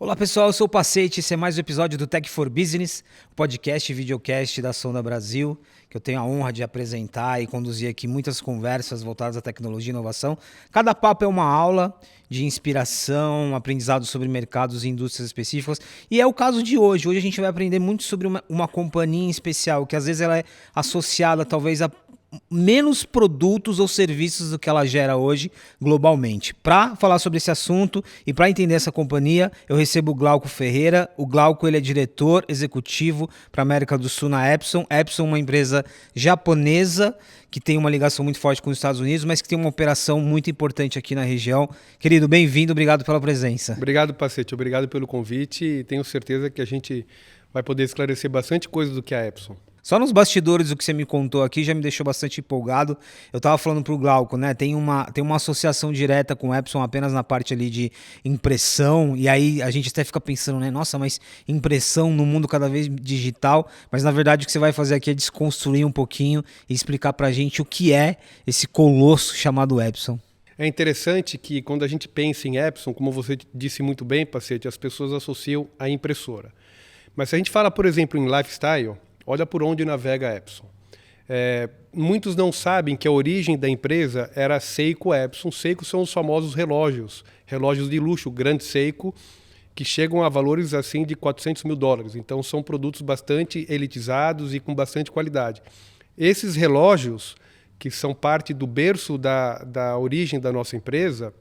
Olá pessoal, eu sou o Pacete, esse é mais um episódio do Tech for Business, o podcast e videocast da Sonda Brasil, que eu tenho a honra de apresentar e conduzir aqui muitas conversas voltadas à tecnologia e inovação. Cada papo é uma aula de inspiração, aprendizado sobre mercados e indústrias específicas, e é o caso de hoje. Hoje a gente vai aprender muito sobre uma companhia em especial, que às vezes ela é associada talvez a menos produtos ou serviços do que ela gera hoje globalmente. Para falar sobre esse assunto e para entender essa companhia, eu recebo o Glauco Ferreira. O Glauco ele é diretor executivo para a América do Sul na Epson. Epson é uma empresa japonesa que tem uma ligação muito forte com os Estados Unidos, mas que tem uma operação muito importante aqui na região. Querido, bem-vindo, obrigado pela presença. Obrigado, Pacete, obrigado pelo convite e tenho certeza que a gente vai poder esclarecer bastante coisa do que é a Epson. Só nos bastidores o que você me contou aqui já me deixou bastante empolgado. Eu estava falando para o Glauco, né? Tem uma associação direta com o Epson apenas na parte ali de impressão. E aí a gente até fica pensando, né? Nossa, mas impressão no mundo cada vez digital. Mas na verdade o que você vai fazer aqui é desconstruir um pouquinho e explicar para a gente o que é esse colosso chamado Epson. É interessante que quando a gente pensa em Epson, como você disse muito bem, Pacete, as pessoas associam a impressora. Mas se a gente fala, por exemplo, em lifestyle, olha por onde navega a Epson. Muitos não sabem que a origem da empresa era Seiko Epson. Seiko são os famosos relógios de luxo, grande Seiko, que chegam a valores assim de $400 mil. Então são produtos bastante elitizados e com bastante qualidade. Esses relógios, que são parte do berço da origem da nossa empresa,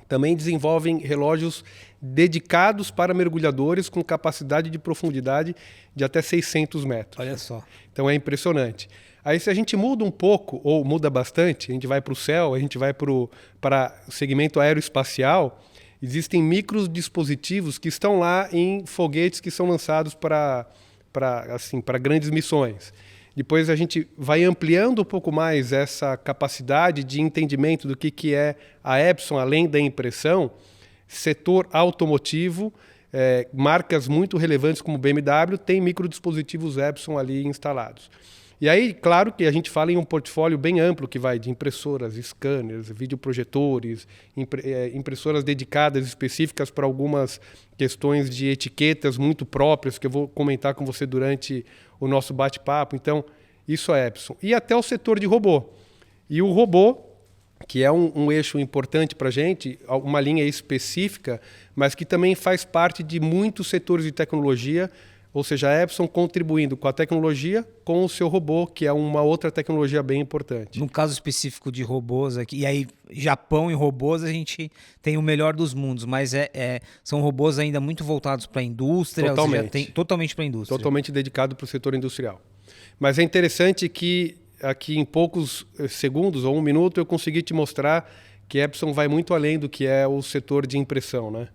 também desenvolvem relógios dedicados para mergulhadores com capacidade de profundidade de até 600 metros. Olha só. Então é impressionante. Aí se a gente muda um pouco, ou muda bastante, a gente vai para o céu, a gente vai para o segmento aeroespacial, existem microdispositivos que estão lá em foguetes que são lançados para grandes missões. Depois a gente vai ampliando um pouco mais essa capacidade de entendimento do que é a Epson, além da impressão, setor automotivo, marcas muito relevantes como BMW têm microdispositivos Epson ali instalados. E aí, claro que a gente fala em um portfólio bem amplo que vai de impressoras, scanners, videoprojetores, impressoras dedicadas específicas para algumas questões de etiquetas muito próprias que eu vou comentar com você durante o nosso bate-papo. Então, isso é Epson. E até o setor de robô. E o robô, que é um eixo importante para a gente, uma linha específica, mas que também faz parte de muitos setores de tecnologia, ou seja, a Epson contribuindo com a tecnologia, com o seu robô, que é uma outra tecnologia bem importante. No caso específico de robôs aqui, e aí Japão e robôs a gente tem o melhor dos mundos, mas são robôs ainda muito voltados para a indústria, Totalmente. Totalmente para a indústria. Totalmente dedicado para o setor industrial. Mas é interessante que aqui em poucos segundos ou um minuto eu consegui te mostrar que a Epson vai muito além do que é o setor de impressão, né?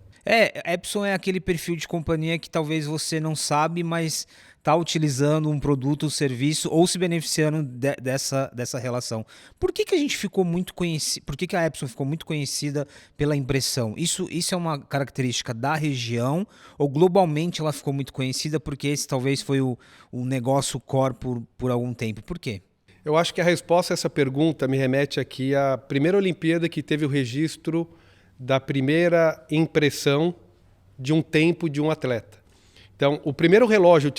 Epson é aquele perfil de companhia que talvez você não sabe, mas está utilizando um produto ou serviço ou se beneficiando dessa relação. Por que a gente ficou muito conhecido? Por que a Epson ficou muito conhecida pela impressão? Isso é uma característica da região ou globalmente ela ficou muito conhecida porque esse talvez foi o negócio core por algum tempo? Por quê? Eu acho que a resposta a essa pergunta me remete aqui à primeira Olimpíada que teve o registro da primeira impressão de um tempo de um atleta. Então, o primeiro relógio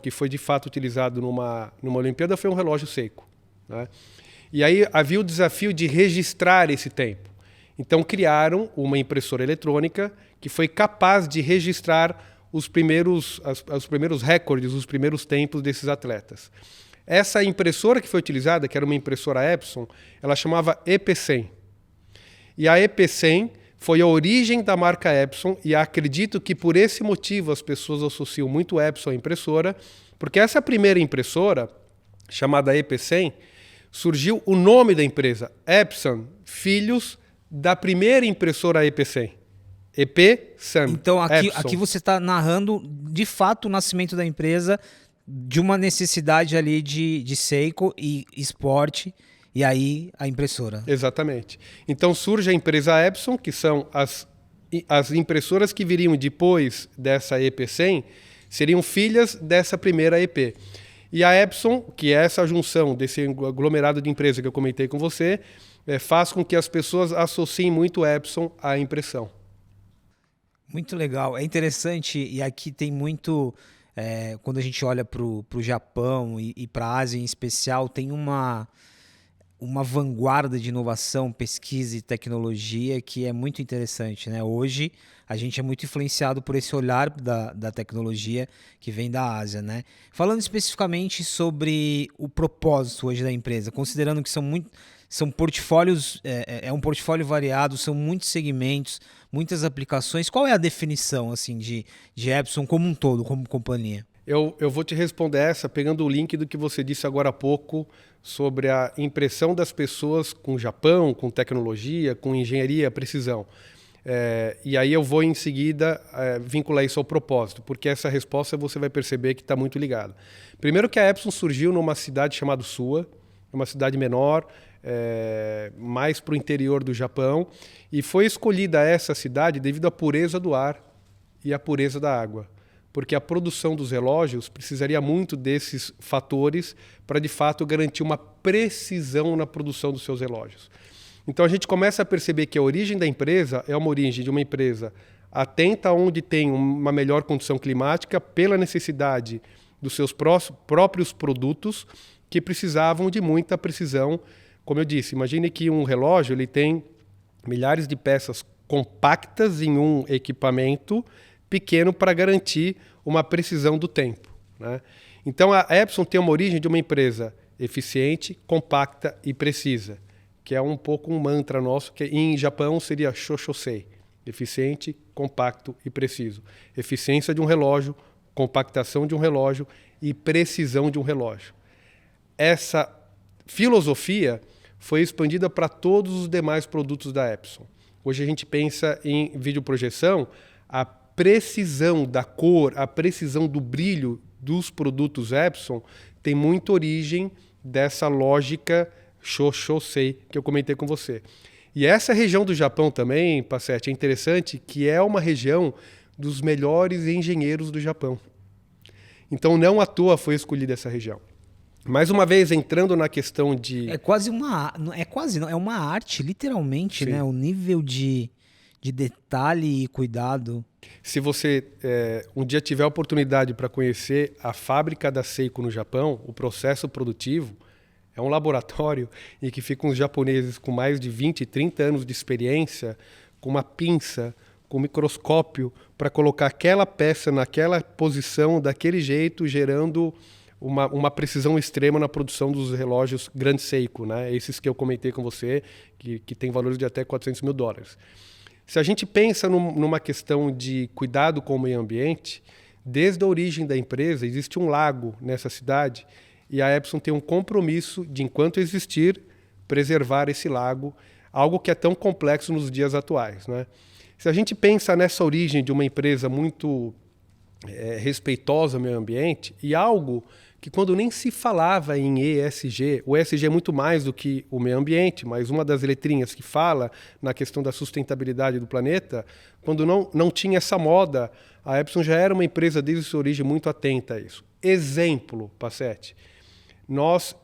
que foi de fato utilizado numa Olimpíada foi um relógio Seiko, né? E aí havia o desafio de registrar esse tempo. Então criaram uma impressora eletrônica que foi capaz de registrar os primeiros recordes, os primeiros tempos desses atletas. Essa impressora que foi utilizada, que era uma impressora Epson, ela chamava EP100. E a EP100 foi a origem da marca Epson e acredito que por esse motivo as pessoas associam muito Epson à impressora, porque essa primeira impressora, chamada EP100, surgiu o nome da empresa, Epson, filhos da primeira impressora EP100. EP100. Então aqui você está narrando de fato o nascimento da empresa, de uma necessidade ali de Seiko e esporte. E aí a impressora. Exatamente. Então surge a empresa Epson, que são as impressoras que viriam depois dessa EP100, seriam filhas dessa primeira EP. E a Epson, que é essa junção desse aglomerado de empresa que eu comentei com você, faz com que as pessoas associem muito Epson à impressão. Muito legal. É interessante, e aqui tem muito. Quando a gente olha para o Japão e para a Ásia em especial, tem uma vanguarda de inovação, pesquisa e tecnologia que é muito interessante, né? Hoje a gente é muito influenciado por esse olhar da tecnologia que vem da Ásia, né? Falando especificamente sobre o propósito hoje da empresa, considerando que são portfólios, é um portfólio variado, são muitos segmentos, muitas aplicações. Qual é a definição assim de Epson como um todo, como companhia? Eu vou te responder essa pegando o link do que você disse agora há pouco sobre a impressão das pessoas com o Japão, com tecnologia, com engenharia, precisão. E aí eu vou em seguida vincular isso ao propósito, porque essa resposta você vai perceber que está muito ligada. Primeiro que a Epson surgiu numa cidade chamada Suwa, uma cidade menor, mais para o interior do Japão, e foi escolhida essa cidade devido à pureza do ar e à pureza da água, porque a produção dos relógios precisaria muito desses fatores para, de fato, garantir uma precisão na produção dos seus relógios. Então a gente começa a perceber que a origem da empresa é uma origem de uma empresa atenta onde tem uma melhor condição climática pela necessidade dos seus próprios produtos que precisavam de muita precisão. Como eu disse, imagine que um relógio ele tem milhares de peças compactas em um equipamento pequeno para garantir uma precisão do tempo, né? Então a Epson tem uma origem de uma empresa eficiente, compacta e precisa, que é um pouco um mantra nosso, que em Japão seria Shoshosei, eficiente, compacto e preciso. Eficiência de um relógio, compactação de um relógio e precisão de um relógio. Essa filosofia foi expandida para todos os demais produtos da Epson. Hoje a gente pensa em videoprojeção, a precisão da cor, a precisão do brilho dos produtos Epson tem muita origem dessa lógica Shoshosei que eu comentei com você. E essa região do Japão também, Passetti, é interessante que é uma região dos melhores engenheiros do Japão. Então não à toa foi escolhida essa região. Mais uma vez, entrando na questão de... É quase uma... É quase, não, é uma arte, literalmente, Sim. né? O nível de detalhe e cuidado. Se você um dia tiver a oportunidade para conhecer a fábrica da Seiko no Japão, o processo produtivo, é um laboratório em que ficam os japoneses com mais de 20, 30 anos de experiência, com uma pinça, com um microscópio, para colocar aquela peça naquela posição, daquele jeito, gerando uma precisão extrema na produção dos relógios Grand Seiko, né? Esses que eu comentei com você, que tem valores de até $400 mil. Se a gente pensa numa questão de cuidado com o meio ambiente, desde a origem da empresa, existe um lago nessa cidade e a Epson tem um compromisso de, enquanto existir, preservar esse lago, algo que é tão complexo nos dias atuais, né? Se a gente pensa nessa origem de uma empresa muito respeitosa ao meio ambiente e algo que quando nem se falava em ESG, o ESG é muito mais do que o meio ambiente, mas uma das letrinhas que fala na questão da sustentabilidade do planeta, quando não tinha essa moda, a Epson já era uma empresa desde sua origem muito atenta a isso. Exemplo, Passetti, nós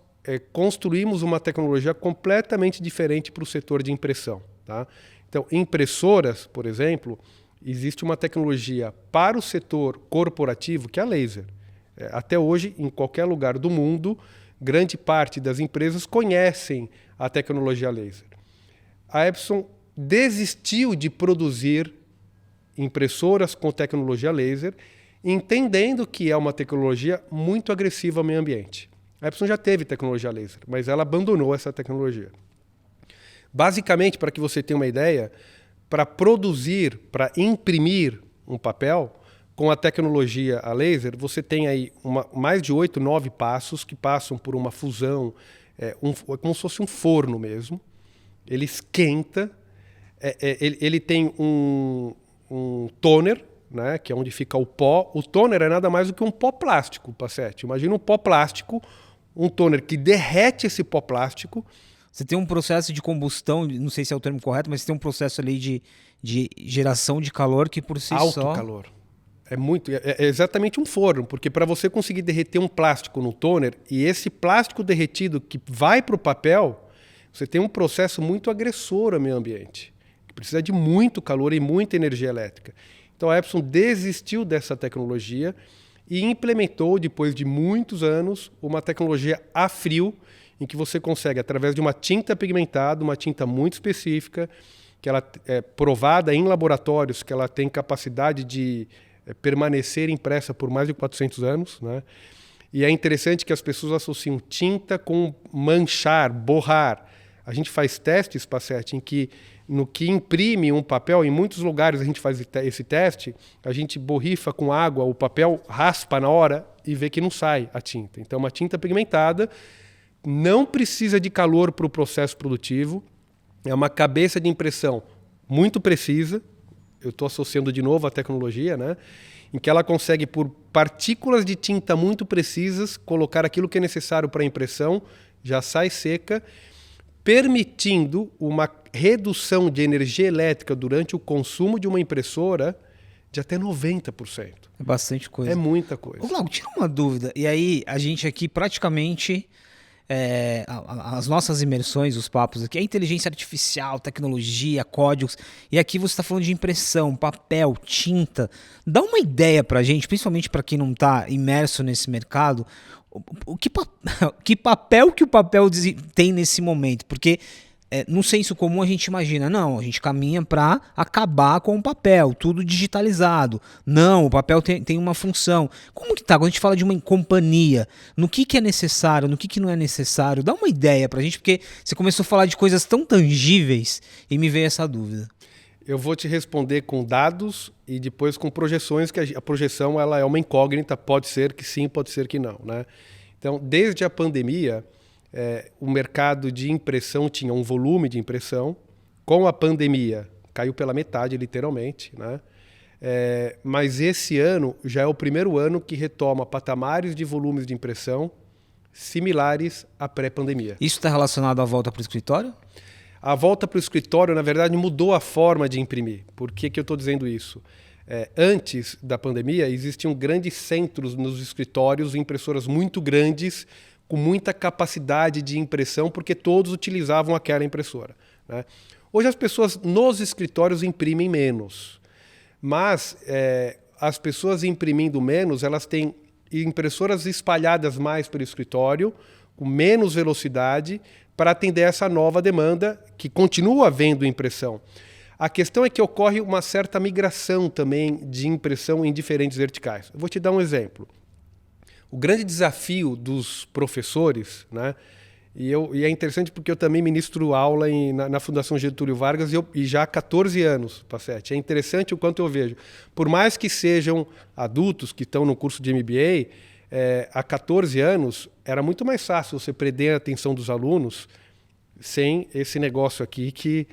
construímos uma tecnologia completamente diferente para o setor de impressão, tá? Então, impressoras, por exemplo, existe uma tecnologia para o setor corporativo que é a laser. Até hoje, em qualquer lugar do mundo, grande parte das empresas conhecem a tecnologia laser. A Epson desistiu de produzir impressoras com tecnologia laser, entendendo que é uma tecnologia muito agressiva ao meio ambiente. A Epson já teve tecnologia laser, mas ela abandonou essa tecnologia. Basicamente, para que você tenha uma ideia, para produzir, para imprimir um papel, com a tecnologia a laser, você tem aí mais de 8, 9 passos que passam por uma fusão, como se fosse um forno mesmo. Ele esquenta, ele tem um toner, né, que é onde fica o pó. O toner é nada mais do que um pó plástico, Passetti. Imagina um pó plástico, um toner que derrete esse pó plástico. Você tem um processo de combustão, não sei se é o termo correto, mas você tem um processo ali de geração de calor que por si alto só... calor. É exatamente um forno, porque para você conseguir derreter um plástico no toner, e esse plástico derretido que vai para o papel, você tem um processo muito agressor ao meio ambiente, que precisa de muito calor e muita energia elétrica. Então a Epson desistiu dessa tecnologia e implementou, depois de muitos anos, uma tecnologia a frio, em que você consegue, através de uma tinta pigmentada, uma tinta muito específica, que ela é provada em laboratórios, que ela tem capacidade de permanecer impressa por mais de 400 anos, né? E é interessante que as pessoas associam tinta com manchar, borrar. A gente faz testes, Passetti, em que no que imprime um papel, em muitos lugares a gente faz esse teste, a gente borrifa com água, o papel raspa na hora e vê que não sai a tinta. Então, uma tinta pigmentada não precisa de calor para o processo produtivo, é uma cabeça de impressão muito precisa, eu estou associando de novo a tecnologia, né? Em que ela consegue, por partículas de tinta muito precisas, colocar aquilo que é necessário para a impressão, já sai seca, permitindo uma redução de energia elétrica durante o consumo de uma impressora de até 90%. É bastante coisa. É muita coisa. Ô, Glauco, tira uma dúvida. E aí, a gente aqui praticamente... as nossas imersões, os papos aqui, é inteligência artificial, tecnologia, códigos, e aqui você está falando de impressão, papel, tinta. Dá uma ideia para a gente, principalmente para quem não está imerso nesse mercado, que papel que o papel tem nesse momento, porque no senso comum a gente imagina, não, a gente caminha para acabar com o papel, tudo digitalizado. Não, o papel tem uma função. Como que tá? Quando a gente fala de uma companhia, no que é necessário, no que não é necessário, dá uma ideia pra gente, porque você começou a falar de coisas tão tangíveis e me veio essa dúvida. Eu vou te responder com dados e depois com projeções, que a projeção ela é uma incógnita, pode ser que sim, pode ser que não, né? Então, desde a pandemia, o mercado de impressão tinha um volume de impressão. Com a pandemia, caiu pela metade, literalmente, né? Mas esse ano já é o primeiro ano que retoma patamares de volumes de impressão similares à pré-pandemia. Isso está relacionado à volta para o escritório? A volta para o escritório, na verdade, mudou a forma de imprimir. Por que eu estou dizendo isso? Antes da pandemia, existiam grandes centros nos escritórios, impressoras muito grandes, com muita capacidade de impressão, porque todos utilizavam aquela impressora, né? Hoje as pessoas nos escritórios imprimem menos, mas as pessoas imprimindo menos, elas têm impressoras espalhadas mais pelo escritório, com menos velocidade, para atender essa nova demanda, que continua havendo impressão. A questão é que ocorre uma certa migração também de impressão em diferentes verticais. Eu vou te dar um exemplo. O grande desafio dos professores, né? E é interessante porque eu também ministro aula na Fundação Getúlio Vargas e já há 14 anos, Passetti. É interessante o quanto eu vejo. Por mais que sejam adultos que estão no curso de MBA, há 14 anos era muito mais fácil você prender a atenção dos alunos sem esse negócio aqui que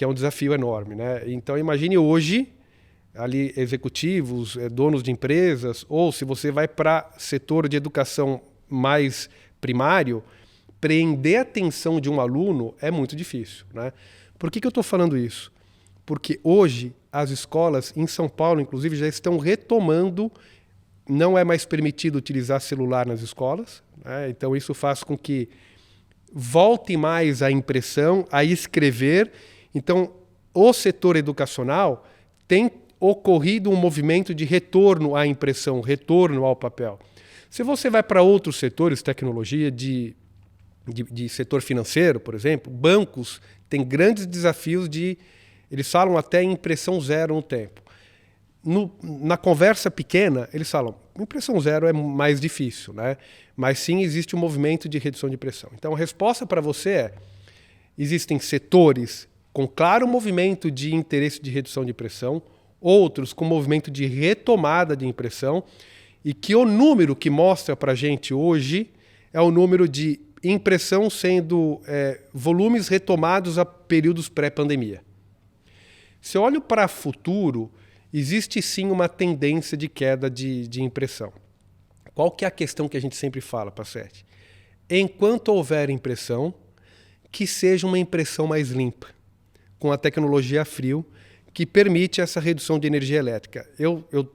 é um desafio enorme, né? Então imagine hoje ali executivos, donos de empresas, ou se você vai para setor de educação mais primário, prender a atenção de um aluno é muito difícil, né? Por que eu estou falando isso? Porque hoje as escolas em São Paulo, inclusive, já estão retomando, não é mais permitido utilizar celular nas escolas, né? Então isso faz com que volte mais a impressão, a escrever. Então o setor educacional tem ocorrido um movimento de retorno à impressão, retorno ao papel. Se você vai para outros setores, tecnologia, de setor financeiro, por exemplo, bancos têm grandes desafios eles falam até em impressão zero no tempo. Na conversa pequena, eles falam, impressão zero é mais difícil, né? Mas sim existe um movimento de redução de impressão. Então a resposta para você existem setores com claro movimento de interesse de redução de impressão, outros com movimento de retomada de impressão, e que o número que mostra para a gente hoje é o número de impressão sendo volumes retomados a períodos pré-pandemia. Se eu olho para o futuro, existe sim uma tendência de queda de impressão. Qual que é a questão que a gente sempre fala, Passetti? Enquanto houver impressão, que seja uma impressão mais limpa, com a tecnologia a frio, que permite essa redução de energia elétrica.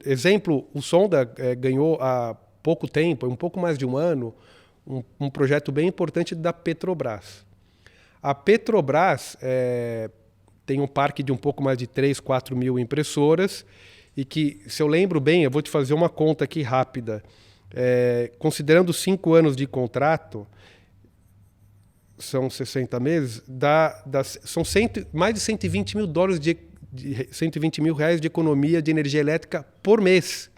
Exemplo, o Sonda ganhou há pouco tempo, um pouco mais de um ano, um projeto bem importante da Petrobras. A Petrobras tem um parque de um pouco mais de 3, 4 mil impressoras e que, se eu lembro bem, eu vou te fazer uma conta aqui rápida. Considerando 5 anos de contrato, são 60 meses, são mais de 120 mil dólares 120 mil reais de economia de energia elétrica por mês.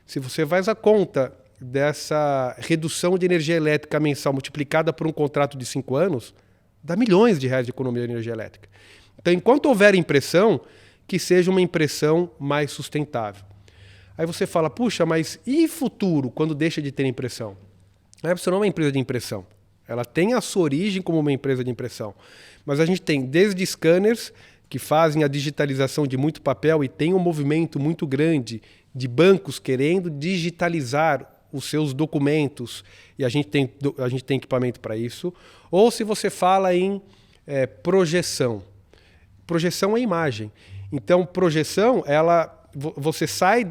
Se você faz a conta dessa redução de energia elétrica mensal multiplicada por um contrato de 5 anos, dá milhões de reais de economia de energia elétrica. Então, enquanto houver impressão, que seja uma impressão mais sustentável. Aí você fala, puxa, mas e futuro, quando deixa de ter impressão? A Epson não é uma empresa de impressão. Ela tem a sua origem como uma empresa de impressão. Mas a gente tem desde scanners, que fazem a digitalização de muito papel, e tem um movimento muito grande de bancos querendo digitalizar os seus documentos, e a gente tem equipamento para isso. Ou se você fala em projeção. Projeção é imagem. Então, projeção, você sai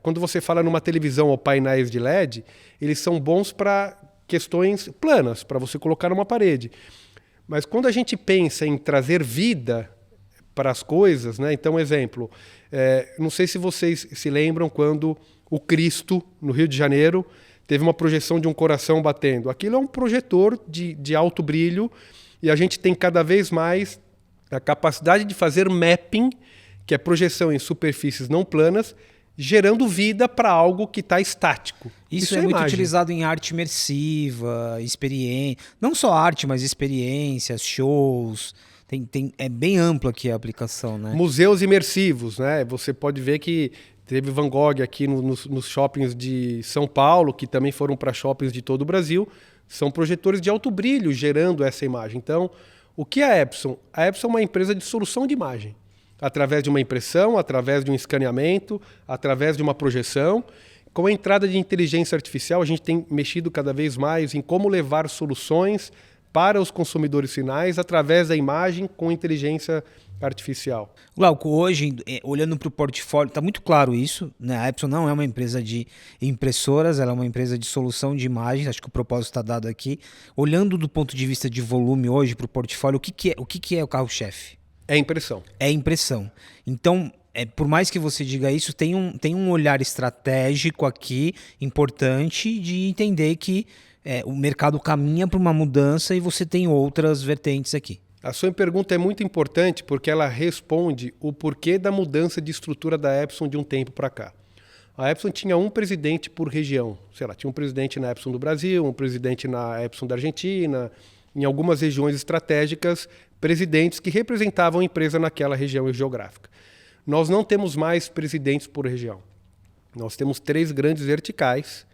quando você fala numa televisão ou painéis de LED, eles são bons para questões planas, para você colocar numa parede. Mas quando a gente pensa em trazer vida para as coisas, né? Então, exemplo, não sei se vocês se lembram quando o Cristo, no Rio de Janeiro, teve uma projeção de um coração batendo. Aquilo é um projetor de alto brilho, e a gente tem cada vez mais a capacidade de fazer mapping, que é projeção em superfícies não planas, gerando vida para algo que está estático. Isso é muito utilizado em arte imersiva, experiência, não só arte, mas experiências, shows. É bem amplo aqui a aplicação, né? Museus imersivos, né? Você pode ver que teve Van Gogh aqui nos shoppings de São Paulo, que também foram para shoppings de todo o Brasil. São projetores de alto brilho gerando essa imagem. Então, o que é a Epson? A Epson é uma empresa de solução de imagem. Através de uma impressão, através de um escaneamento, através de uma projeção. Com a entrada de inteligência artificial, a gente tem mexido cada vez mais em como levar soluções para os consumidores finais através da imagem com inteligência artificial. Glauco, hoje, olhando para o portfólio, está muito claro isso, né? A Epson não é uma empresa de impressoras, ela é uma empresa de solução de imagens, acho que o propósito está dado aqui. Olhando do ponto de vista de volume hoje para o portfólio, o que é o carro-chefe? É impressão. É impressão. Então, por mais que você diga isso, tem um olhar estratégico aqui, importante, de entender que o mercado caminha para uma mudança e você tem outras vertentes aqui. A sua pergunta é muito importante porque ela responde o porquê da mudança de estrutura da Epson de um tempo para cá. A Epson tinha um presidente por região. Sei lá, tinha um presidente na Epson do Brasil, um presidente na Epson da Argentina, em algumas regiões estratégicas, presidentes que representavam a empresa naquela região geográfica. Nós não temos mais presidentes por região. Nós temos 3 grandes verticais,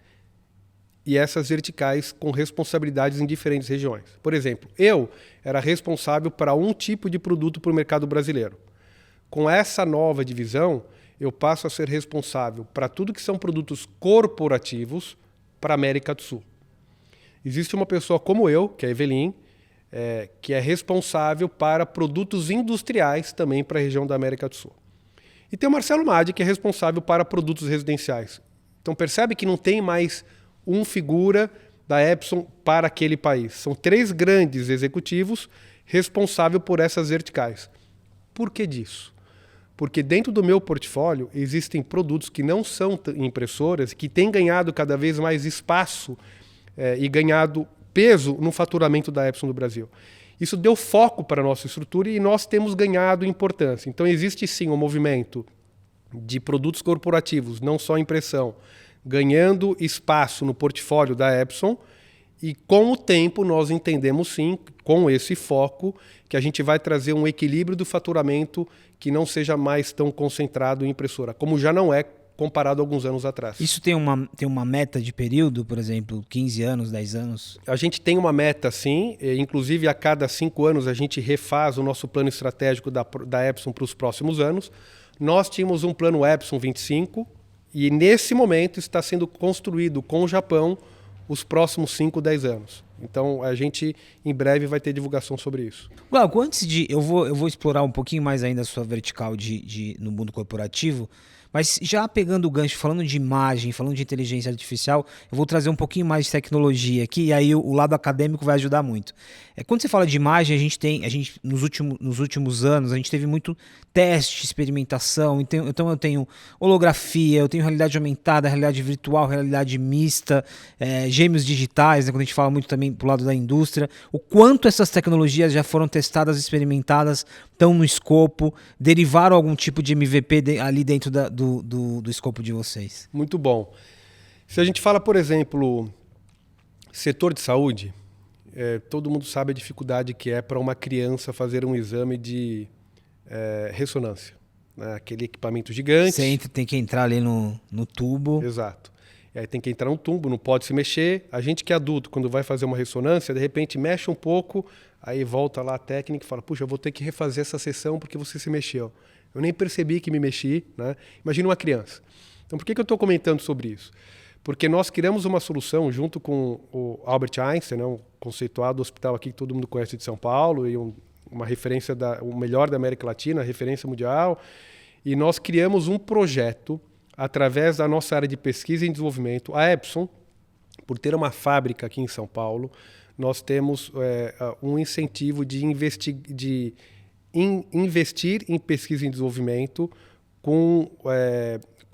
e essas verticais com responsabilidades em diferentes regiões. Por exemplo, eu era responsável para um tipo de produto para o mercado brasileiro. Com essa nova divisão, eu passo a ser responsável para tudo que são produtos corporativos para a América do Sul. Existe uma pessoa como eu, que é a Evelyn, que é responsável para produtos industriais também para a região da América do Sul. E tem o Marcelo Madi, que é responsável para produtos residenciais. Então percebe que não tem mais figura da Epson para aquele país. São 3 grandes executivos responsáveis por essas verticais. Por que disso? Porque dentro do meu portfólio existem produtos que não são impressoras, que têm ganhado cada vez mais espaço e ganhado peso no faturamento da Epson do Brasil. Isso deu foco para a nossa estrutura e nós temos ganhado importância. Então existe sim um movimento de produtos corporativos, não só impressão, ganhando espaço no portfólio da Epson, e com o tempo nós entendemos sim, com esse foco, que a gente vai trazer um equilíbrio do faturamento que não seja mais tão concentrado em impressora, como já não é comparado a alguns anos atrás. Isso tem uma meta de período, por exemplo, 15 anos, 10 anos? A gente tem uma meta sim, inclusive a cada 5 anos a gente refaz o nosso plano estratégico da Epson para os próximos anos. Nós tínhamos um plano Epson 25, e nesse momento está sendo construído com o Japão os próximos 5, 10 anos. Então a gente em breve vai ter divulgação sobre isso. Glauco, antes de... Eu vou explorar um pouquinho mais ainda a sua vertical no mundo corporativo, Mas já pegando o gancho, falando de imagem, falando de inteligência artificial, eu vou trazer um pouquinho mais de tecnologia aqui, e aí o lado acadêmico vai ajudar muito. Quando você fala de imagem, nos últimos anos, a gente teve muito teste, experimentação, então eu tenho holografia, eu tenho realidade aumentada, realidade virtual, realidade mista, gêmeos digitais, né, quando a gente fala muito também pro lado da indústria, o quanto essas tecnologias já foram testadas, experimentadas, estão no escopo, derivaram algum tipo de MVP ali dentro do escopo de vocês? Muito bom. Se a gente fala, por exemplo, setor de saúde, todo mundo sabe a dificuldade que é para uma criança fazer um exame de ressonância. Né? Aquele equipamento gigante. Você tem que entrar ali no tubo. Exato. E aí tem que entrar no tubo, não pode se mexer. A gente que é adulto, quando vai fazer uma ressonância, de repente mexe um pouco, aí volta lá a técnica e fala, puxa, eu vou ter que refazer essa sessão porque você se mexeu. Eu nem percebi que me mexi. Né? Imagina uma criança. Então por que eu estou comentando sobre isso? Porque nós criamos uma solução junto com o Albert Einstein, né, um conceituado hospital aqui que todo mundo conhece de São Paulo, e uma referência, o melhor da América Latina, referência mundial. E nós criamos um projeto através da nossa área de pesquisa e desenvolvimento. A Epson, por ter uma fábrica aqui em São Paulo, nós temos um incentivo de investir em pesquisa e desenvolvimento com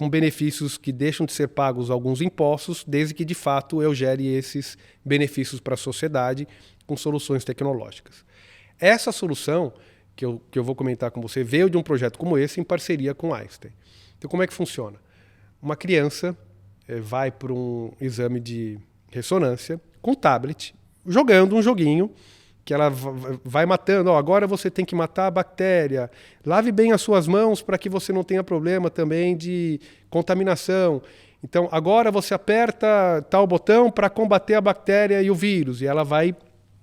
benefícios que deixam de ser pagos alguns impostos, desde que, de fato, eu gere esses benefícios para a sociedade com soluções tecnológicas. Essa solução, que eu vou comentar com você, veio de um projeto como esse em parceria com Einstein. Então, como é que funciona? Uma criança vai para um exame de ressonância com tablet, jogando um joguinho que ela vai matando. Agora você tem que matar a bactéria. Lave bem as suas mãos para que você não tenha problema também de contaminação. Então, agora você aperta tal botão para combater a bactéria e o vírus. E ela vai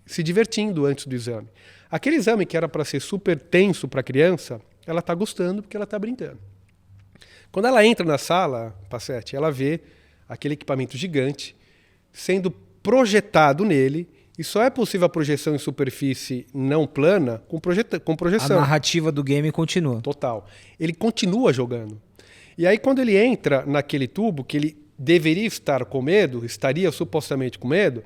se divertindo antes do exame. Aquele exame que era para ser super tenso para a criança, ela está gostando porque ela está brincando. Quando ela entra na sala, Passetti, ela vê aquele equipamento gigante sendo projetado nele. E só é possível a projeção em superfície não plana com projeção. A narrativa do game continua. Total. Ele continua jogando. E aí, quando ele entra naquele tubo, que ele deveria estar com medo, estaria supostamente com medo,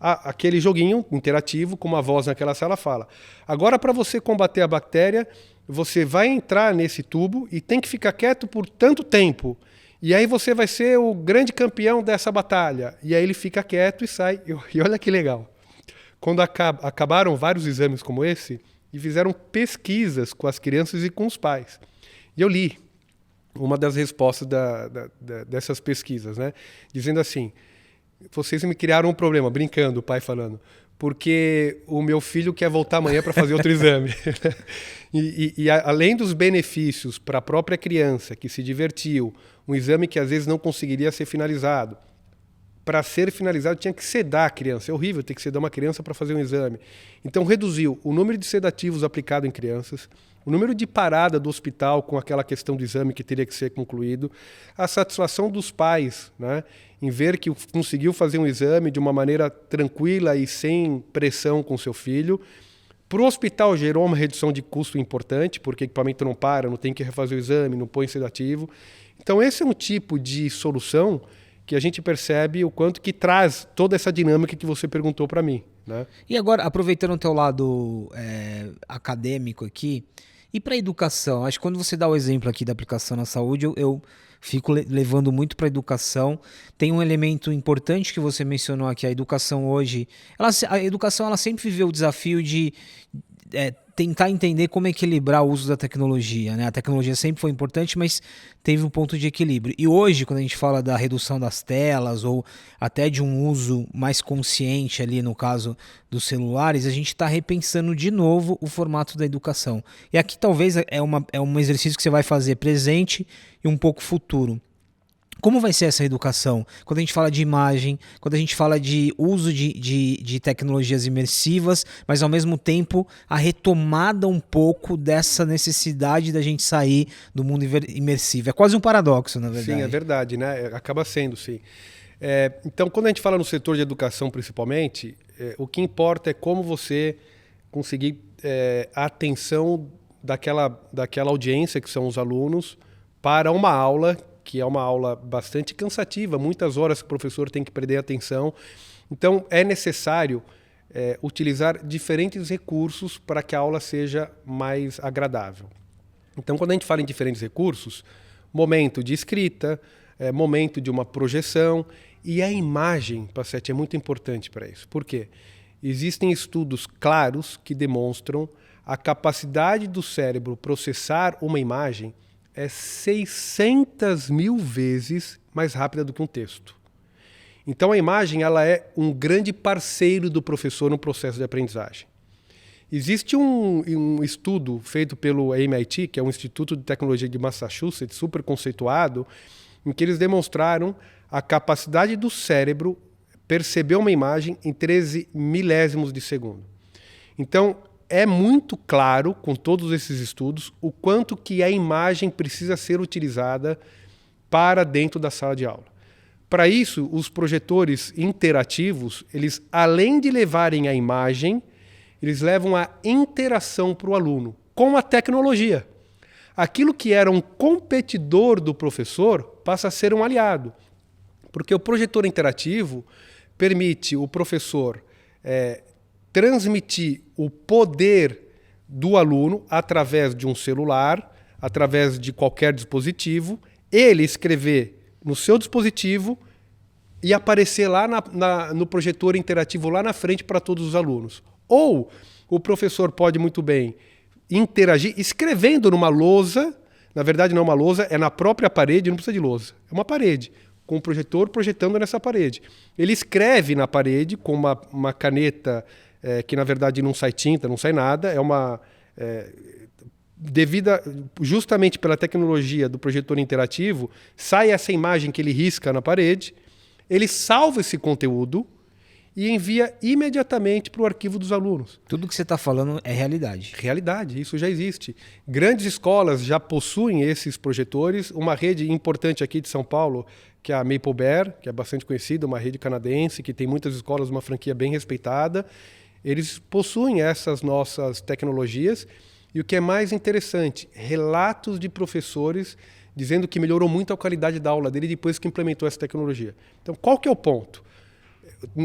aquele joguinho interativo, com uma voz naquela sala, fala: agora, para você combater a bactéria, você vai entrar nesse tubo e tem que ficar quieto por tanto tempo. E aí você vai ser o grande campeão dessa batalha. E aí ele fica quieto e sai. E olha que legal. Quando acabaram vários exames como esse, e fizeram pesquisas com as crianças e com os pais. E eu li uma das respostas dessas pesquisas, né? Dizendo assim: vocês me criaram um problema, brincando, o pai falando, porque o meu filho quer voltar amanhã para fazer outro exame. E além dos benefícios para a própria criança, que se divertiu, um exame que às vezes não conseguiria ser finalizado, para ser finalizado tinha que sedar a criança. É horrível ter que sedar uma criança para fazer um exame. Então reduziu o número de sedativos aplicado em crianças, o número de parada do hospital com aquela questão do exame que teria que ser concluído, a satisfação dos pais, né, em ver que conseguiu fazer um exame de uma maneira tranquila e sem pressão com seu filho. Para o hospital gerou uma redução de custo importante, porque o equipamento não para, não tem que refazer o exame, não põe sedativo. Então esse é um tipo de solução que a gente percebe o quanto que traz toda essa dinâmica que você perguntou para mim. Né? E agora, aproveitando o teu lado acadêmico aqui, e para a educação? Acho que quando você dá o exemplo aqui da aplicação na saúde, eu fico levando muito para a educação. Tem um elemento importante que você mencionou aqui, a educação hoje. A educação ela sempre viveu o desafio de tentar entender como equilibrar o uso da tecnologia, né? A tecnologia sempre foi importante, mas teve um ponto de equilíbrio. E hoje, quando a gente fala da redução das telas ou até de um uso mais consciente ali no caso dos celulares, a gente está repensando de novo o formato da educação. E aqui talvez é um exercício que você vai fazer presente e um pouco futuro. Como vai ser essa educação? Quando a gente fala de imagem, quando a gente fala de uso de tecnologias imersivas, mas ao mesmo tempo a retomada um pouco dessa necessidade da gente sair do mundo imersivo. É quase um paradoxo, na verdade. Sim, é verdade, né? Acaba sendo, sim. Então, quando a gente fala no setor de educação principalmente, o que importa é como você conseguir a atenção daquela audiência, que são os alunos, para uma aula, que é uma aula bastante cansativa, muitas horas que o professor tem que perder atenção. Então, é necessário utilizar diferentes recursos para que a aula seja mais agradável. Então, quando a gente fala em diferentes recursos, momento de escrita, momento de uma projeção, e a imagem, Passetti, é muito importante para isso. Por quê? Existem estudos claros que demonstram a capacidade do cérebro processar uma imagem é 600 mil vezes mais rápida do que um texto. Então a imagem ela é um grande parceiro do professor no processo de aprendizagem. Existe um estudo feito pelo MIT, que é um Instituto de Tecnologia de Massachusetts, super conceituado, em que eles demonstraram a capacidade do cérebro perceber uma imagem em 13 milésimos de segundo. Então, é muito claro, com todos esses estudos, o quanto que a imagem precisa ser utilizada para dentro da sala de aula. Para isso, os projetores interativos, eles, além de levarem a imagem, eles levam a interação para o aluno com a tecnologia. Aquilo que era um competidor do professor passa a ser um aliado. Porque o projetor interativo permite o professor transmitir o poder do aluno através de um celular, através de qualquer dispositivo, ele escrever no seu dispositivo e aparecer lá no projetor interativo lá na frente para todos os alunos. Ou o professor pode muito bem interagir escrevendo numa lousa, na verdade não é uma lousa, é na própria parede, não precisa de lousa, é uma parede, com o projetor projetando nessa parede. Ele escreve na parede com uma caneta que na verdade não sai tinta, não sai nada, devida justamente pela tecnologia do projetor interativo, sai essa imagem que ele risca na parede, ele salva esse conteúdo e envia imediatamente para o arquivo dos alunos. Tudo que você está falando é realidade. Realidade, isso já existe. Grandes escolas já possuem esses projetores. Uma rede importante aqui de São Paulo, que é a Maple Bear, que é bastante conhecida, uma rede canadense, que tem muitas escolas, uma franquia bem respeitada. Eles possuem essas nossas tecnologias. E o que é mais interessante, relatos de professores dizendo que melhorou muito a qualidade da aula dele depois que implementou essa tecnologia. Então, qual que é o ponto?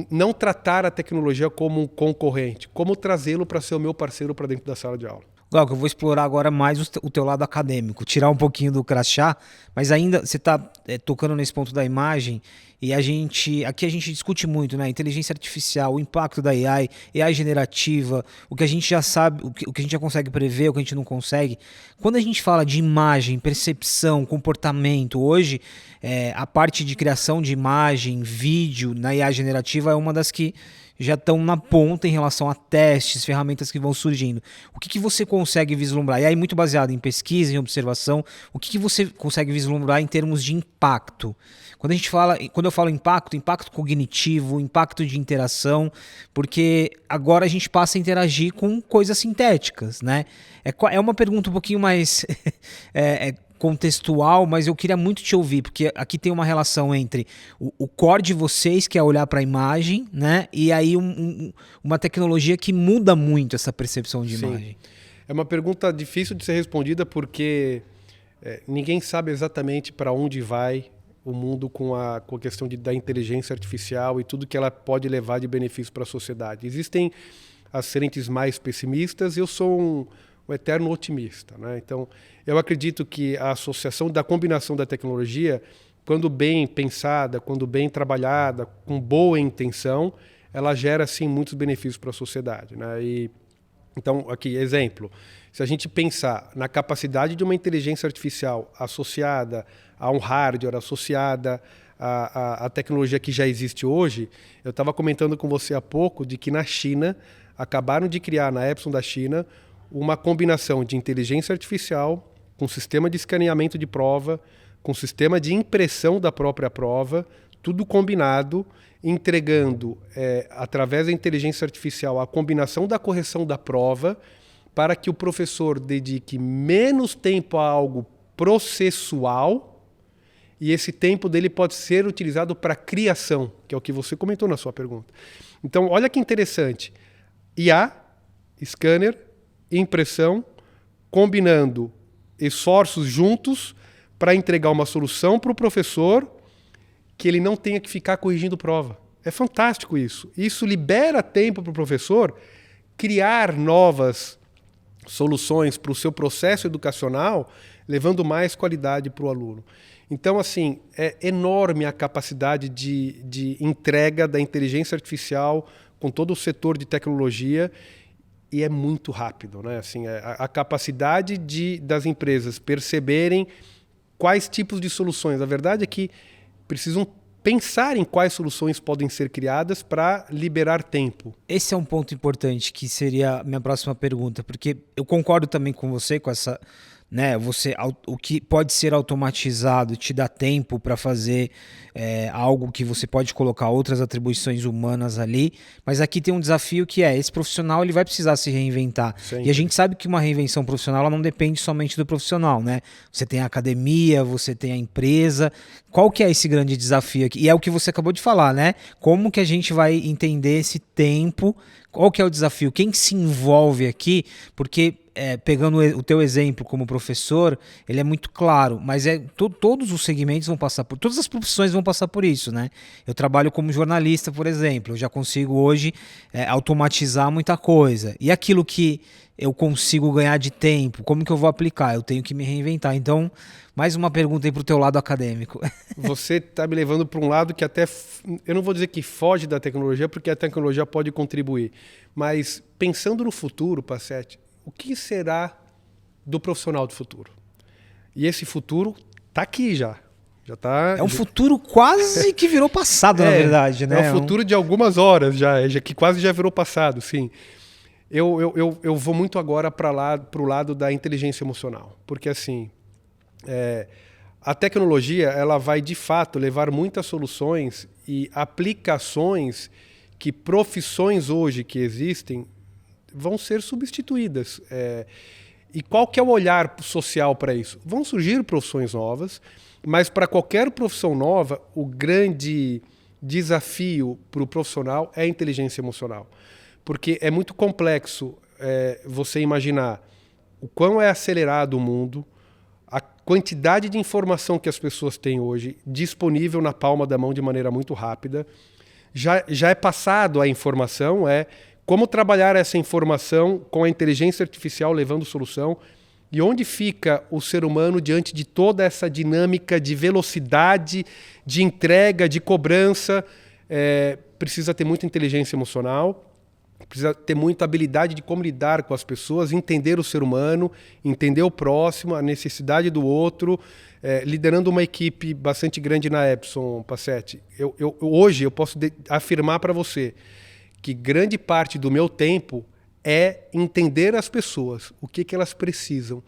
Não tratar a tecnologia como um concorrente, como trazê-lo para ser o meu parceiro para dentro da sala de aula. Glauco, eu vou explorar agora mais o teu lado acadêmico, tirar um pouquinho do crachá, mas ainda você está tocando nesse ponto da imagem e aqui a gente discute muito, né? Inteligência artificial, o impacto da AI, AI generativa, o que a gente já sabe, o que a gente já consegue prever, o que a gente não consegue. Quando a gente fala de imagem, percepção, comportamento, hoje a parte de criação de imagem, vídeo na AI generativa é uma das que já estão na ponta em relação a testes, ferramentas que vão surgindo. O que você consegue vislumbrar? E aí, muito baseado em pesquisa, em observação, o que você consegue vislumbrar em termos de impacto? Quando eu falo impacto cognitivo, impacto de interação, porque agora a gente passa a interagir com coisas sintéticas, né? É uma pergunta um pouquinho mais contextual, mas eu queria muito te ouvir, porque aqui tem uma relação entre o core de vocês, que é olhar para a imagem, né? E aí uma tecnologia que muda muito essa percepção de imagem. É uma pergunta difícil de ser respondida porque ninguém sabe exatamente para onde vai o mundo com a questão da inteligência artificial e tudo que ela pode levar de benefício para a sociedade. Existem as frentes mais pessimistas e eu sou um eterno otimista, né? Então, eu acredito que a associação da combinação da tecnologia, quando bem pensada, quando bem trabalhada, com boa intenção, ela gera, sim, muitos benefícios para a sociedade, né? Então, aqui, exemplo, se a gente pensar na capacidade de uma inteligência artificial associada a um hardware, associada à tecnologia que já existe hoje, eu estava comentando com você há pouco de que na China, acabaram de criar, na Epson da China, uma combinação de inteligência artificial com sistema de escaneamento de prova, com sistema de impressão da própria prova, tudo combinado, entregando, através da inteligência artificial, a combinação da correção da prova para que o professor dedique menos tempo a algo processual e esse tempo dele pode ser utilizado para criação, que é o que você comentou na sua pergunta. Então, olha que interessante. IA, scanner, impressão, combinando esforços juntos para entregar uma solução para o professor que ele não tenha que ficar corrigindo prova. É fantástico isso. Isso libera tempo para o professor criar novas soluções para o seu processo educacional, levando mais qualidade para o aluno. Então, assim, é enorme a capacidade de entrega da inteligência artificial com todo o setor de tecnologia e é muito rápido, né? Assim, a capacidade das empresas perceberem quais tipos de soluções. A verdade é que precisam pensar em quais soluções podem ser criadas para liberar tempo. Esse é um ponto importante, que seria a minha próxima pergunta, porque eu concordo também com você, com essa, né, o que pode ser automatizado te dá tempo para fazer algo que você pode colocar outras atribuições humanas ali, mas aqui tem um desafio que esse profissional ele vai precisar se reinventar. Sempre. E a gente sabe que uma reinvenção profissional ela não depende somente do profissional, né? Você tem a academia, você tem a empresa. Qual que é esse grande desafio aqui? E é o que você acabou de falar, né? Como que a gente vai entender esse tempo? Qual que é o desafio? Quem se envolve aqui? Porque pegando o teu exemplo como professor, ele é muito claro, mas todos os segmentos vão passar por, todas as profissões vão passar por isso, né? Eu trabalho como jornalista, por exemplo, eu já consigo hoje automatizar muita coisa. E aquilo que eu consigo ganhar de tempo, como que eu vou aplicar? Eu tenho que me reinventar. Então, mais uma pergunta aí para o teu lado acadêmico. Você está me levando para um lado que até, eu não vou dizer que foge da tecnologia, porque a tecnologia pode contribuir, mas pensando no futuro, Passetti, o que será do profissional do futuro? E esse futuro está aqui já. É um futuro quase que virou passado, na verdade, né? É um futuro de algumas horas que quase já virou passado, sim. Eu vou muito agora para o lado da inteligência emocional, porque assim, a tecnologia ela vai de fato levar muitas soluções e aplicações que profissões hoje que existem vão ser substituídas. E qual que é o olhar social para isso? Vão surgir profissões novas, mas para qualquer profissão nova, o grande desafio para o profissional é a inteligência emocional. Porque é muito complexo você imaginar o quão é acelerado o mundo, a quantidade de informação que as pessoas têm hoje disponível na palma da mão de maneira muito rápida. Já é passado a informação, como trabalhar essa informação com a inteligência artificial levando solução e onde fica o ser humano diante de toda essa dinâmica de velocidade, de entrega, de cobrança. Precisa ter muita inteligência emocional, precisa ter muita habilidade de como lidar com as pessoas, entender o ser humano, entender o próximo, a necessidade do outro, liderando uma equipe bastante grande na Epson, Passetti. Hoje eu posso afirmar para você que grande parte do meu tempo é entender as pessoas, o que elas precisam.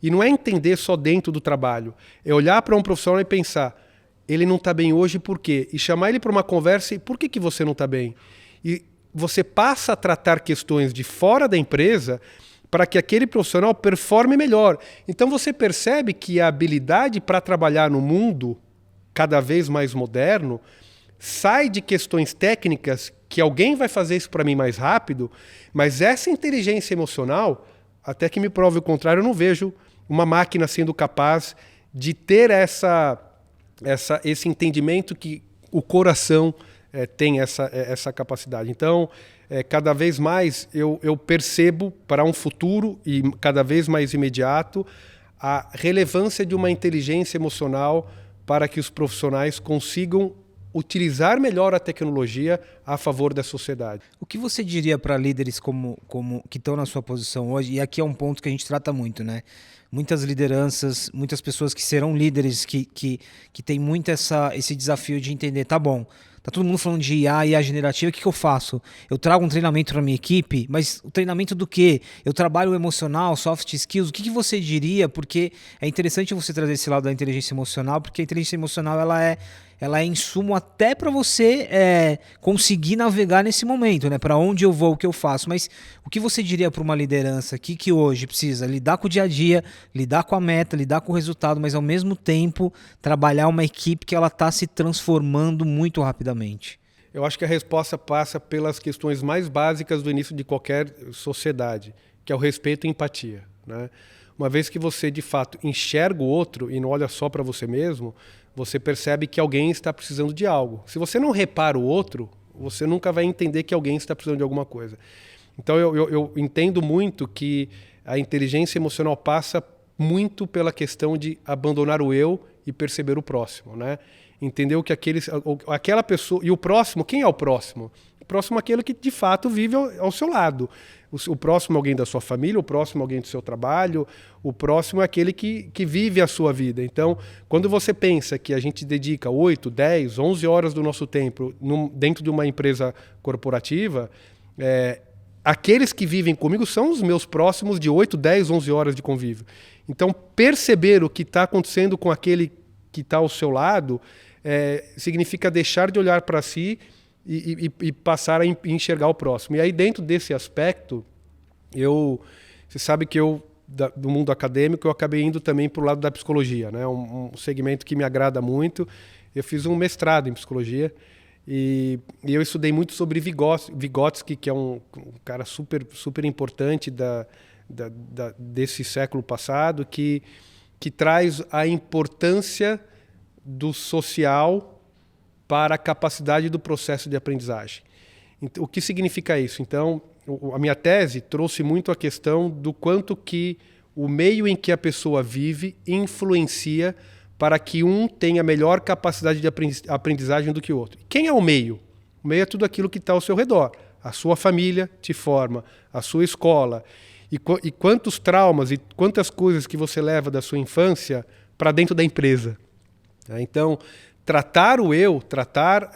E não é entender só dentro do trabalho, é olhar para um profissional e pensar, ele não está bem hoje por quê? E chamar ele para uma conversa e por que você não está bem? E você passa a tratar questões de fora da empresa para que aquele profissional performe melhor. Então você percebe que a habilidade para trabalhar no mundo cada vez mais moderno sai de questões técnicas que alguém vai fazer isso para mim mais rápido, mas essa inteligência emocional, até que me prove o contrário, eu não vejo uma máquina sendo capaz de ter esse entendimento que o coração tem essa capacidade. Então, cada vez mais eu percebo para um futuro e cada vez mais imediato a relevância de uma inteligência emocional para que os profissionais consigam utilizar melhor a tecnologia a favor da sociedade. O que você diria para líderes como que estão na sua posição hoje? E aqui é um ponto que a gente trata muito, né? Muitas lideranças, muitas pessoas que serão líderes que têm muito esse desafio de entender, tá bom, tá todo mundo falando de IA generativa, o que eu faço? Eu trago um treinamento para minha equipe, mas o treinamento do quê? Eu trabalho o emocional, soft skills, o que você diria? Porque é interessante você trazer esse lado da inteligência emocional, porque a inteligência emocional ela é insumo até para você conseguir navegar nesse momento, né? Para onde eu vou, o que eu faço. Mas o que você diria para uma liderança aqui que hoje precisa lidar com o dia a dia, lidar com a meta, lidar com o resultado, mas ao mesmo tempo trabalhar uma equipe que ela está se transformando muito rapidamente? Eu acho que a resposta passa pelas questões mais básicas do início de qualquer sociedade, que é o respeito e empatia, né? uma vez que você de fato enxerga o outro e não olha só para você mesmo, você percebe que alguém está precisando de algo. Se você não repara o outro, você nunca vai entender que alguém está precisando de alguma coisa. Então eu entendo muito que a inteligência emocional passa muito pela questão de abandonar o eu e perceber o próximo, né? Entendeu que aquela pessoa... E o próximo, quem é o próximo? O próximo é aquele que, de fato, vive ao seu lado. O próximo é alguém da sua família, o próximo é alguém do seu trabalho, o próximo é aquele que vive a sua vida. Então, quando você pensa que a gente dedica 8, 10, 11 horas do nosso tempo dentro de uma empresa corporativa, aqueles que vivem comigo são os meus próximos de 8, 10, 11 horas de convívio. Então, perceber o que está acontecendo com aquele que está ao seu lado significa deixar de olhar para si e passar a enxergar o próximo. E aí, dentro desse aspecto, você sabe que do mundo acadêmico, eu acabei indo também para o lado da psicologia, né? Um segmento que me agrada muito. Eu fiz um mestrado em psicologia e eu estudei muito sobre Vygotsky, que é um cara super, super importante desse século passado, que traz a importância do social para a capacidade do processo de aprendizagem. O que significa isso? Então, a minha tese trouxe muito a questão do quanto que o meio em que a pessoa vive influencia para que um tenha melhor capacidade de aprendizagem do que o outro. Quem é o meio? O meio é tudo aquilo que está ao seu redor. A sua família te forma, a sua escola. E quantos traumas e quantas coisas que você leva da sua infância para dentro da empresa. Então, tratar o eu, tratar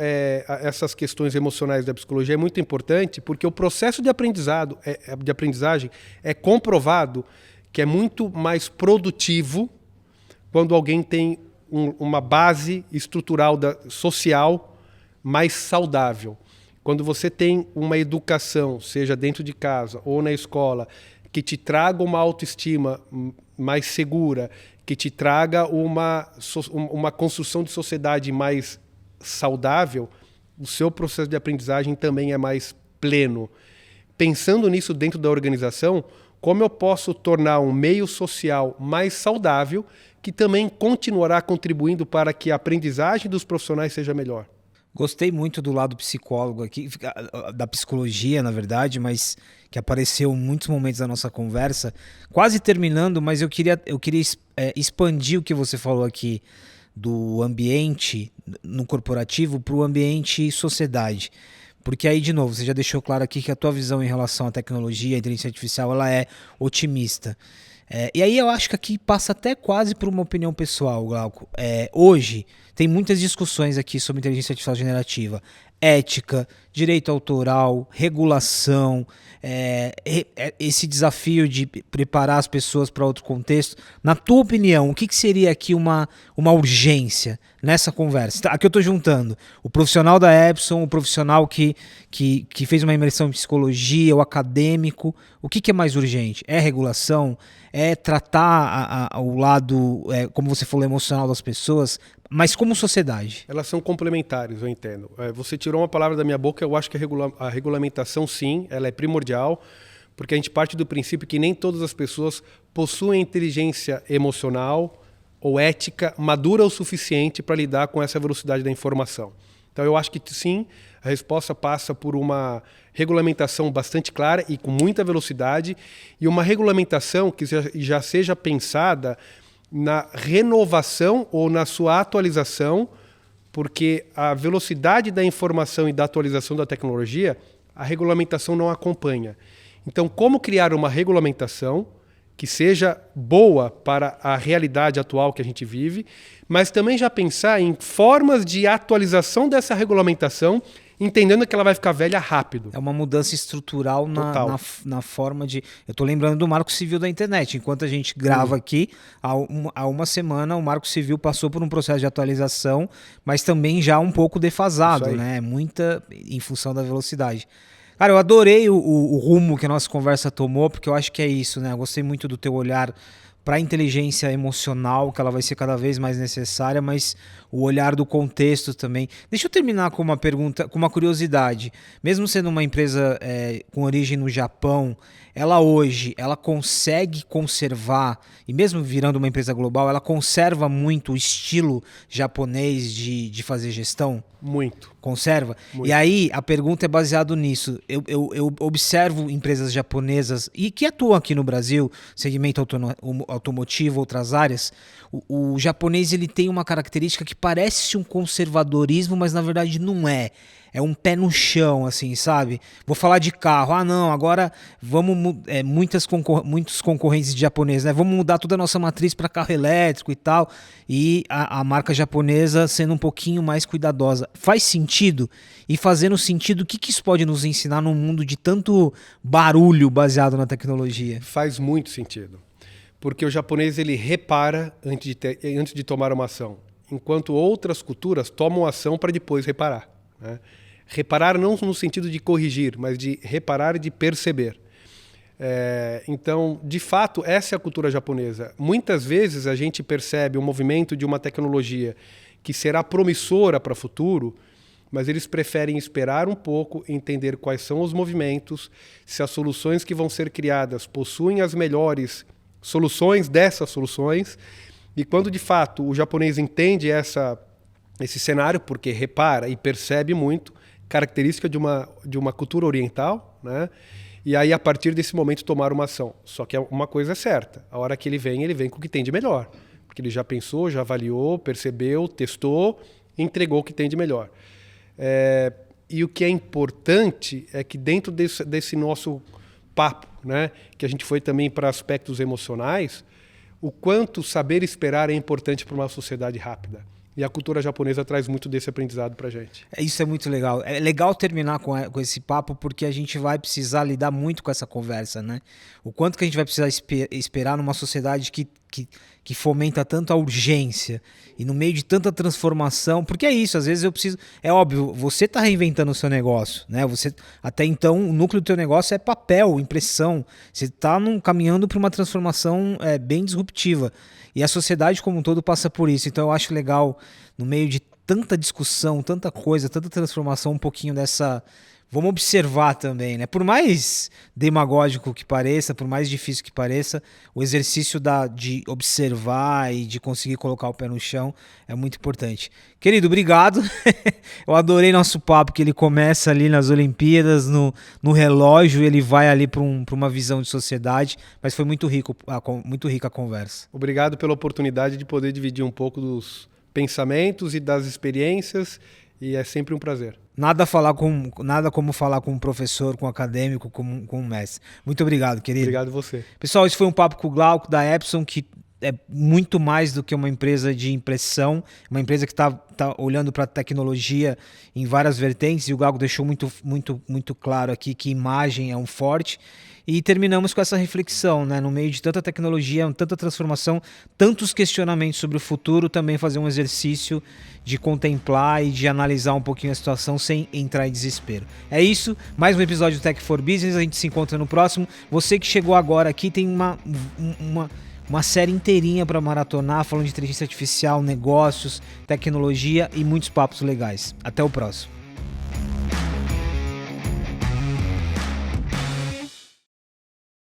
essas questões emocionais da psicologia é muito importante, porque o processo de aprendizagem é comprovado que é muito mais produtivo quando alguém tem uma base estrutural social mais saudável. Quando você tem uma educação, seja dentro de casa ou na escola, que te traga uma autoestima mais segura, que te traga uma construção de sociedade mais saudável, o seu processo de aprendizagem também é mais pleno. Pensando nisso dentro da organização, como eu posso tornar um meio social mais saudável, que também continuará contribuindo para que a aprendizagem dos profissionais seja melhor? Gostei muito do lado psicólogo aqui, da psicologia, na verdade, mas que apareceu em muitos momentos da nossa conversa. Quase terminando, mas eu queria expandir o que você falou aqui do ambiente no corporativo para o ambiente sociedade. Porque aí, de novo, você já deixou claro aqui que a tua visão em relação à tecnologia, à inteligência artificial, ela é otimista. E aí eu acho que aqui passa até quase por uma opinião pessoal, Glauco. Hoje tem muitas discussões aqui sobre inteligência artificial generativa. Ética, direito autoral, regulação, esse desafio de preparar as pessoas para outro contexto. Na tua opinião, o que seria aqui uma urgência nessa conversa? Aqui eu estou juntando o profissional da Epson, o profissional que fez uma imersão em psicologia, o acadêmico. O que é mais urgente? É regulação? É tratar o lado, como você falou, emocional das pessoas, mas como sociedade? Elas são complementares, eu entendo. Você tirou uma palavra da minha boca, eu acho que a regulamentação, sim, ela é primordial, porque a gente parte do princípio que nem todas as pessoas possuem inteligência emocional ou ética madura o suficiente para lidar com essa velocidade da informação. Então eu acho que sim, a resposta passa por uma regulamentação bastante clara e com muita velocidade, e uma regulamentação que já seja pensada na renovação ou na sua atualização, porque a velocidade da informação e da atualização da tecnologia, a regulamentação não acompanha. Então, como criar uma regulamentação que seja boa para a realidade atual que a gente vive, mas também já pensar em formas de atualização dessa regulamentação, entendendo que ela vai ficar velha rápido. É uma mudança estrutural na forma de... Eu estou lembrando do Marco Civil da internet. Enquanto a gente grava aqui, há uma semana o Marco Civil passou por um processo de atualização, mas também já um pouco defasado, né? Muita em função da velocidade. Cara, eu adorei o rumo que a nossa conversa tomou, porque eu acho que é isso, né? Eu gostei muito do teu olhar para a inteligência emocional, que ela vai ser cada vez mais necessária, mas o olhar do contexto também. Deixa eu terminar com uma pergunta, com uma curiosidade. Mesmo sendo uma empresa com origem no Japão, ela hoje, ela consegue conservar, e mesmo virando uma empresa global, ela conserva muito o estilo japonês de fazer gestão? Muito. Conserva? Muito. E aí, a pergunta é baseada nisso. Eu observo empresas japonesas e que atuam aqui no Brasil, segmento automotivo, outras áreas. O japonês ele tem uma característica que parece um conservadorismo, mas na verdade não é. É um pé no chão, assim, sabe? Vou falar de carro. Ah, não, agora vamos... muitos concorrentes japoneses, né? Vamos mudar toda a nossa matriz para carro elétrico e tal. E a marca japonesa sendo um pouquinho mais cuidadosa. Faz sentido? E fazendo sentido, o que isso pode nos ensinar num mundo de tanto barulho baseado na tecnologia? Faz muito sentido. Porque o japonês ele repara antes de tomar uma ação. Enquanto outras culturas tomam ação para depois reparar, né? Reparar não no sentido de corrigir, mas de reparar e de perceber. Então, de fato, essa é a cultura japonesa. Muitas vezes a gente percebe o movimento de uma tecnologia que será promissora para o futuro, mas eles preferem esperar um pouco, entender quais são os movimentos, se as soluções que vão ser criadas possuem as melhores soluções dessas soluções. E quando, de fato, o japonês entende esse cenário, porque repara e percebe muito, característica de uma cultura oriental, né? E aí, a partir desse momento, tomar uma ação. Só que uma coisa é certa, a hora que ele vem com o que tem de melhor. Porque ele já pensou, já avaliou, percebeu, testou, entregou o que tem de melhor. E o que é importante é que dentro desse nosso papo, né, que a gente foi também para aspectos emocionais, o quanto saber esperar é importante para uma sociedade rápida. E a cultura japonesa traz muito desse aprendizado para a gente. Isso é muito legal. É legal terminar com esse papo, porque a gente vai precisar lidar muito com essa conversa, né? O quanto que a gente vai precisar esperar numa sociedade que fomenta tanto a urgência e no meio de tanta transformação, porque é isso, às vezes eu preciso... É óbvio, você está reinventando o seu negócio, né? Até então, o núcleo do teu negócio é papel, impressão. Você está caminhando para uma transformação bem disruptiva. E a sociedade como um todo passa por isso. Então eu acho legal, no meio de tanta discussão, tanta coisa, tanta transformação, um pouquinho dessa... Vamos observar também, né? Por mais demagógico que pareça, por mais difícil que pareça, o exercício de observar e de conseguir colocar o pé no chão é muito importante. Querido, obrigado. Eu adorei nosso papo, que ele começa ali nas Olimpíadas, no relógio, ele vai ali para uma visão de sociedade, mas foi muito rica a conversa. Obrigado pela oportunidade de poder dividir um pouco dos pensamentos e das experiências, e é sempre um prazer. Nada como falar com um professor, com um acadêmico, com um mestre. Muito obrigado, querido. Obrigado você. Pessoal, esse foi um papo com o Glauco da Epson, que é muito mais do que uma empresa de impressão, uma empresa que está olhando para a tecnologia em várias vertentes, e o Glauco deixou muito claro aqui que imagem é um forte. E terminamos com essa reflexão, né? No meio de tanta tecnologia, tanta transformação, tantos questionamentos sobre o futuro, também fazer um exercício de contemplar e de analisar um pouquinho a situação sem entrar em desespero. É isso, mais um episódio do Tech for Business, a gente se encontra no próximo. Você que chegou agora aqui tem uma série inteirinha para maratonar, falando de inteligência artificial, negócios, tecnologia e muitos papos legais. Até o próximo.